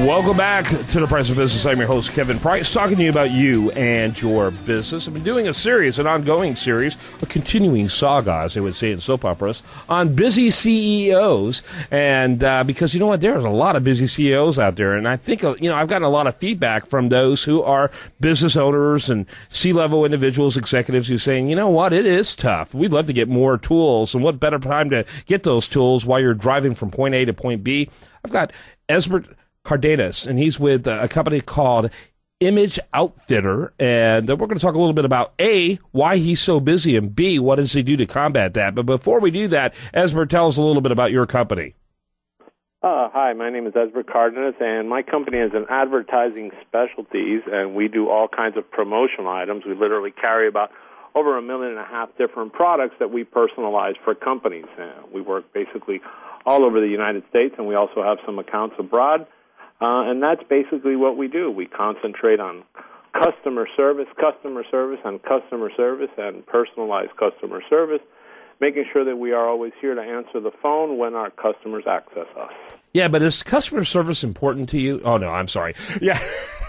Welcome back to The Price of Business. I'm your host, Kevin Price, talking to you about you and your business. I've been doing an ongoing series, a continuing saga, as they would say in soap operas, on busy CEOs. And because you know what, there's a lot of busy CEOs out there. And I think, I've gotten a lot of feedback from those who are business owners and C-level individuals, executives who are saying, you know what, it is tough. We'd love to get more tools. And what better time to get those tools while you're driving from point A to point B? I've got Esbert Cardenas, and he's with a company called Image Outfitter, and we're going to talk a little bit about A, why he's so busy, and B, what does he do to combat that. But before we do that, Esbert, tell us a little bit about your company. Hi, my name is Esbert Cardenas, and my company is an advertising specialties, and we do all kinds of promotional items. We literally carry about over 1.5 million different products that we personalize for companies. We work basically all over the United States, and we also have some accounts abroad. And that's basically what we do. We concentrate on customer service, and personalized customer service, making sure that we are always here to answer the phone when our customers access us. Yeah, but is customer service important to you? Oh, no, I'm sorry. Yeah.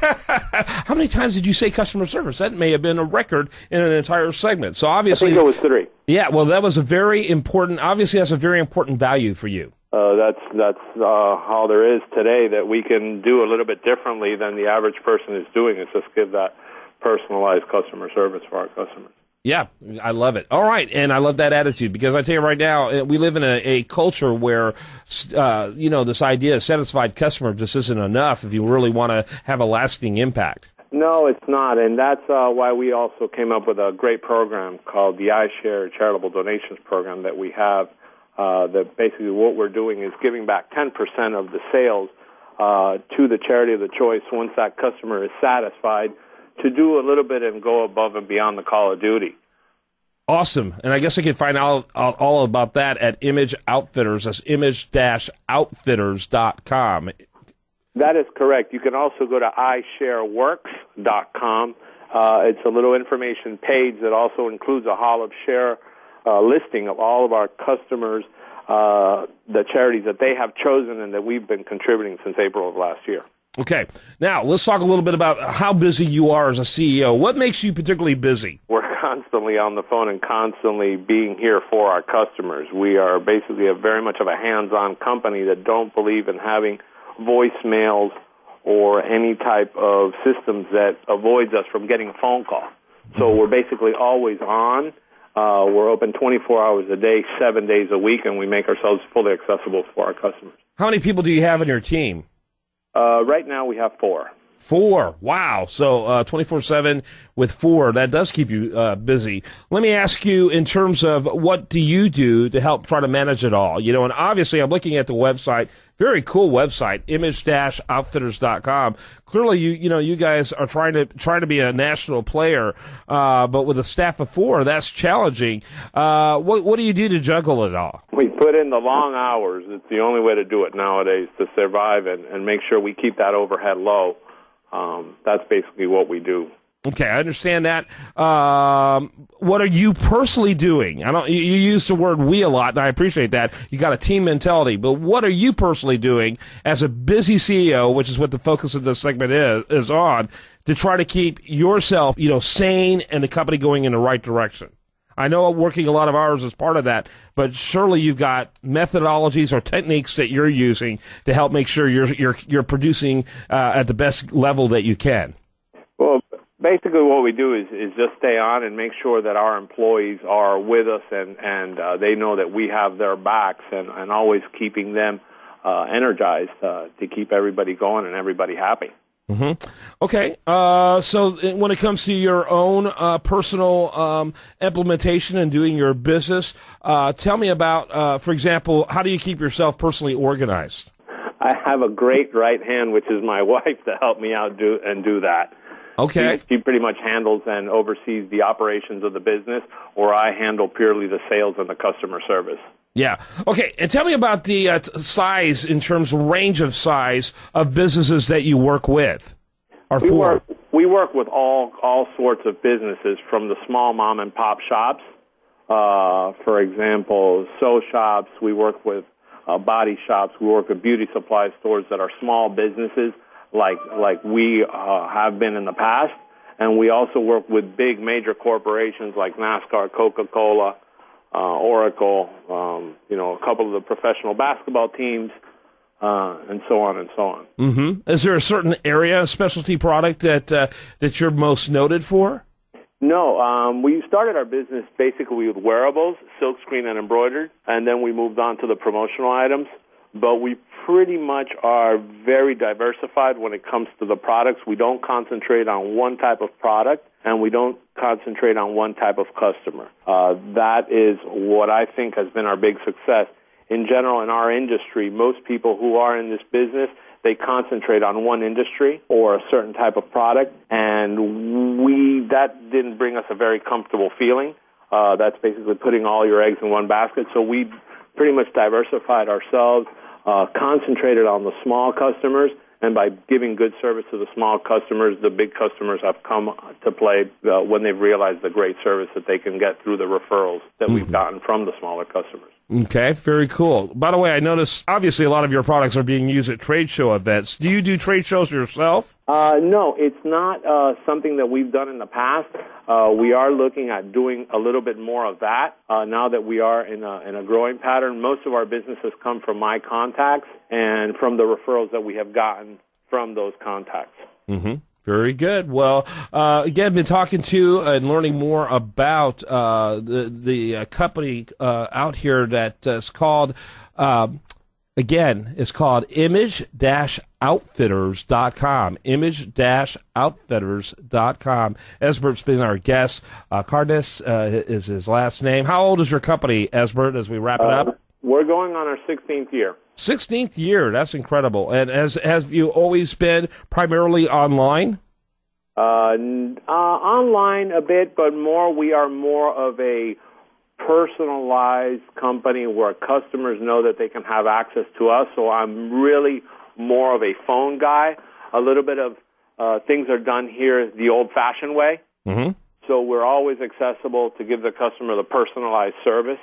How many times did you say customer service? That may have been a record in an entire segment. So obviously, I think it was 3. Yeah, well, that was obviously that's a very important value for you. That's how there is today, that we can do a little bit differently than the average person is doing. Is just give that personalized customer service for our customers. Yeah, I love it. All right, and I love that attitude, because I tell you right now, we live in a culture where, this idea of satisfied customer just isn't enough if you really want to have a lasting impact. No, it's not, and that's why we also came up with a great program called the iShare Charitable Donations Program that we have. That basically what we're doing is giving back 10% of the sales to the charity of the choice once that customer is satisfied, to do a little bit and go above and beyond the call of duty. Awesome. And I guess I can find out all about that at Image Outfitters. That's image-outfitters.com. That is correct. You can also go to iShareWorks.com. It's a little information page that also includes a Hall of Share listing of all of our customers, the charities that they have chosen and that we've been contributing since April of last year. Okay. Now, let's talk a little bit about how busy you are as a CEO. What makes you particularly busy? We're constantly on the phone and constantly being here for our customers. We are basically very much of a hands-on company that don't believe in having voicemails or any type of systems that avoids us from getting a phone call. So we're basically always on. We're open 24 hours a day, 7 days a week, and we make ourselves fully accessible for our customers. How many people do you have on your team? Right now we have 4. 4. Wow. So 24/7 with 4. That does keep you busy. Let me ask you, in terms of what do you do to help try to manage it all? And obviously I'm looking at the website. Very cool website, image-outfitters.com. Clearly, you guys are trying to be a national player, but with a staff of 4, that's challenging. What do you do to juggle it all? We put in the long hours. It's the only way to do it nowadays to survive and make sure we keep that overhead low. That's basically what we do. Okay, I understand that. What are you personally doing? You use the word "we" a lot, and I appreciate that. You got a team mentality, but what are you personally doing as a busy CEO, which is what the focus of this segment is on, to try to keep yourself, sane and the company going in the right direction? I know working a lot of hours is part of that, but surely you've got methodologies or techniques that you're using to help make sure you're producing at the best level that you can. Well, basically what we do is just stay on and make sure that our employees are with us and they know that we have their backs, and always keeping them energized to keep everybody going and everybody happy. Mm-hmm. Okay. So when it comes to your own personal implementation and doing your business, tell me about, for example, how do you keep yourself personally organized? I have a great right hand, which is my wife, to help me out do that. Okay. She pretty much handles and oversees the operations of the business, or I handle purely the sales and the customer service. Yeah. Okay. And tell me about the size, in terms of range of size of businesses that you work with. We work with all sorts of businesses, from the small mom and pop shops, for example, sew shops. We work with body shops. We work with beauty supply stores that are small businesses, like we have been in the past. And we also work with big major corporations like NASCAR, Coca-Cola, Oracle, a couple of the professional basketball teams, and so on and so on. Mm-hmm. Is there a certain area, a specialty product that you're most noted for? No, we started our business basically with wearables, silkscreen and embroidered, and then we moved on to the promotional items. But we pretty much are very diversified when it comes to the products. We don't concentrate on one type of product, and we don't concentrate on one type of customer. That is what I think has been our big success. In general, in our industry, most people who are in this business, they concentrate on one industry or a certain type of product, and that didn't bring us a very comfortable feeling. That's basically putting all your eggs in one basket. So we pretty much diversified ourselves, concentrated on the small customers, and by giving good service to the small customers, the big customers have come to play when they've realized the great service that they can get through the referrals that we've gotten from the smaller customers. Okay, very cool. By the way, I noticed obviously a lot of your products are being used at trade show events. Do you do trade shows yourself? No, it's not something that we've done in the past. We are looking at doing a little bit more of that now that we are in a growing pattern. Most of our business has come from my contacts and from the referrals that we have gotten from those contacts. Mm-hmm. Very good. Well, again, been talking to and learning more about the company out here that is called, it's called Image-Outfitters.com. Image-Outfitters.com. Esbert's been our guest. Cardenas is his last name. How old is your company, Esbert, as we wrap it up? We're going on our 16th year. 16th year. That's incredible. And have you always been primarily online? Online a bit, but we are more of a personalized company where customers know that they can have access to us. So I'm really more of a phone guy. A little bit of things are done here the old-fashioned way. Mm-hmm. So we're always accessible to give the customer the personalized service.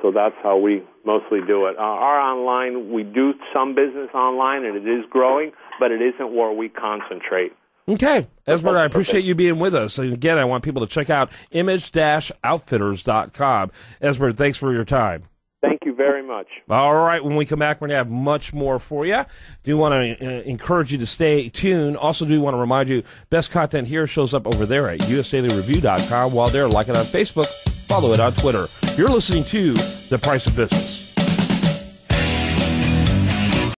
So that's how we mostly do it. Our online, we do some business online, and it is growing, but it isn't where we concentrate. Okay. Esbert, I appreciate you being with us. And again, I want people to check out image-outfitters.com. Esbert, thanks for your time. Thank you very much. All right. When we come back, we're going to have much more for you. Do want to encourage you to stay tuned. Also, do want to remind you, best content here shows up over there at usdailyreview.com. While there, like it on Facebook, follow it on Twitter. You're listening to The Price of Business.